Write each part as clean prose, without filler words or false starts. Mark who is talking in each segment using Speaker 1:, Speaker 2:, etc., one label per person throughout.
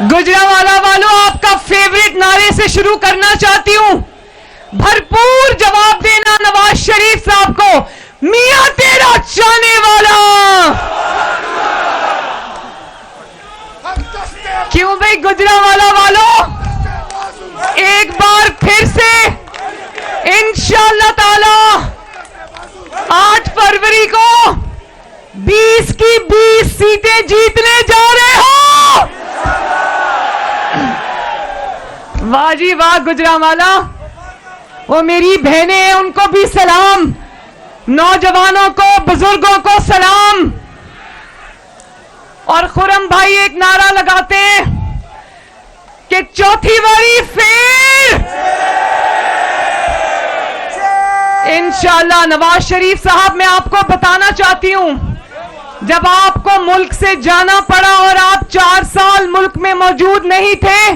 Speaker 1: गुजरांवाला वालों, आपका फेवरेट नारे से शुरू करना चाहती हूं। भरपूर जवाब देना नवाज शरीफ साहब को, मियां तेरा चाहने वाला। क्यों भाई गुजरांवाला वालों, एक बार फिर से इंशाअल्लाह ताला 8 फरवरी को 20 की 20 सीटें जीतने जा रहे हो। वाह जी वाह गुजरांवाला, वो मेरी बहनें हैं, उनको भी सलाम, नौजवानों को, बुजुर्गों को सलाम। और खुरम भाई एक नारा लगाते हैं कि चौथी बारी फिर इंशाअल्लाह। नवाज शरीफ साहब, मैं आपको बताना चाहती हूं, जब आपको मुल्क से जाना पड़ा और आप 4 साल मुल्क में मौजूद नहीं थे,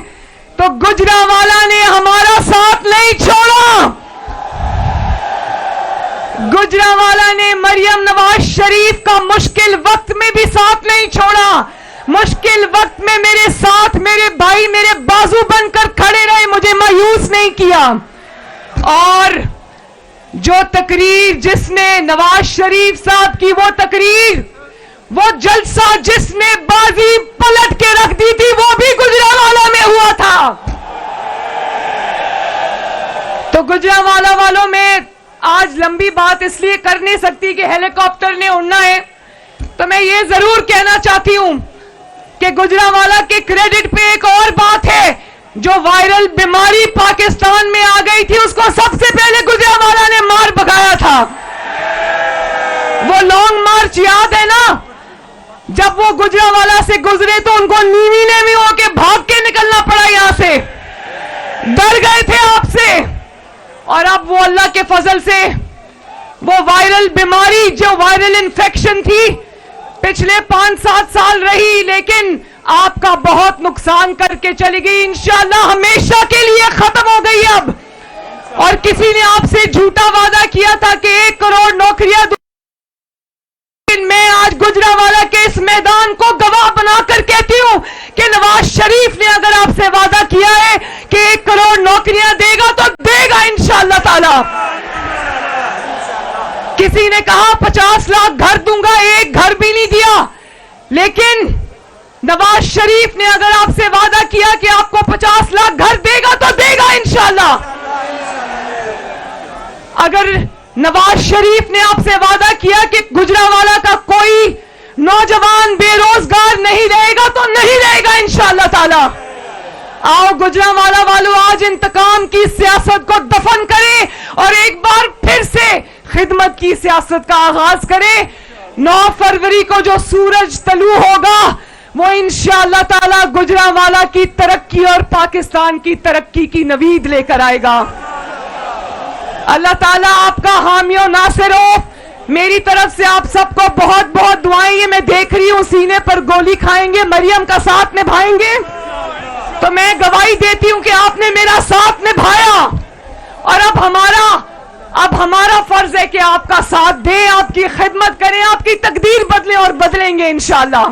Speaker 1: तो गुजरांवाला ने हमारा साथ नहीं छोड़ा। गुजरांवाला ने मरियम नवाज शरीफ का मुश्किल वक्त में भी साथ नहीं छोड़ा। मुश्किल वक्त में मेरे साथ मेरे भाई मेरे बाजू बनकर खड़े रहे, मुझे मायूस नहीं किया। और जो तकरीर जिसने नवाज शरीफ साहब की, वो तकरीर, वो जलसा जिसने बाजी पलट के रख दी थी, वो भी गुजरांवाला में हुआ था। तो गुजरांवाला वालों, में आज लंबी बात इसलिए कर नहीं सकती कि हेलीकॉप्टर ने उड़ना है, तो मैं ये जरूर कहना चाहती हूं कि गुजरांवाला के क्रेडिट पे एक और बात है। जो वायरल बीमारी पाकिस्तान में आ गई थी, उसको सबसे पहले गुजरांवाला ने मार भगाया था। वो लॉन्ग मार्च याद है ना, जब वो गुजरांवाला से गुजरे तो उनको नीवी नेवी होके भाग के निकलना पड़ा यहां से, डर गए थे आपसे। और अब वो अल्लाह के फजल से वो वायरल बीमारी, जो वायरल इन्फेक्शन थी, पिछले 5-7 साल रही, लेकिन आपका बहुत नुकसान करके चली गई। इंशाअल्लाह हमेशा के लिए खत्म हो गई अब। और किसी ने आपसे झूठा वादा किया था कि 1 करोड़ नौकरियां, मैं आज गुजरांवाला के इस मैदान को गवाह बनाकर कहती हूं कि नवाज शरीफ ने अगर आपसे वादा किया है कि 1 करोड़ नौकरियां देगा, तो देगा इंशाअल्लाह ताला। किसी ने कहा 50 लाख घर दूंगा, एक घर भी नहीं दिया। लेकिन नवाज शरीफ ने अगर आपसे वादा किया कि आपको 50 लाख घर देगा, तो देगा इंशाअल्लाह। अगर नवाज शरीफ ने आपसे वादा किया कि गुजरांवाला का कोई नौजवान बेरोजगार नहीं रहेगा, तो नहीं रहेगा इंशाअल्लाह ताला। आओ गुजरांवाला वालों, आज इंतकाम की सियासत को दफन करें और एक बार फिर से खिदमत की सियासत का आगाज करें। 9 फरवरी को जो सूरज तलू होगा, वो इंशाअल्लाह ताला गुजरांवाला की तरक्की और पाकिस्तान की तरक्की की नवीद लेकर आएगा। अल्लाह ताला आपका हामी और नासिर हो। मेरी तरफ से आप सबको बहुत बहुत दुआएं। ये मैं देख रही हूं सीने पर गोली खाएंगे, मरियम का साथ निभाएंगे, तो मैं गवाही देती हूं कि आपने मेरा साथ निभाया। और अब हमारा फर्ज है कि आपका साथ दें, आपकी खिदमत करें, आपकी तकदीर बदलें और बदलेंगे इंशाअल्लाह।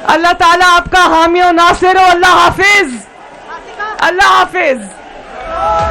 Speaker 1: अल्लाह ताला आपका हामी और नासिर हो। अल्लाह हाफिज, अल्लाह हाफिज।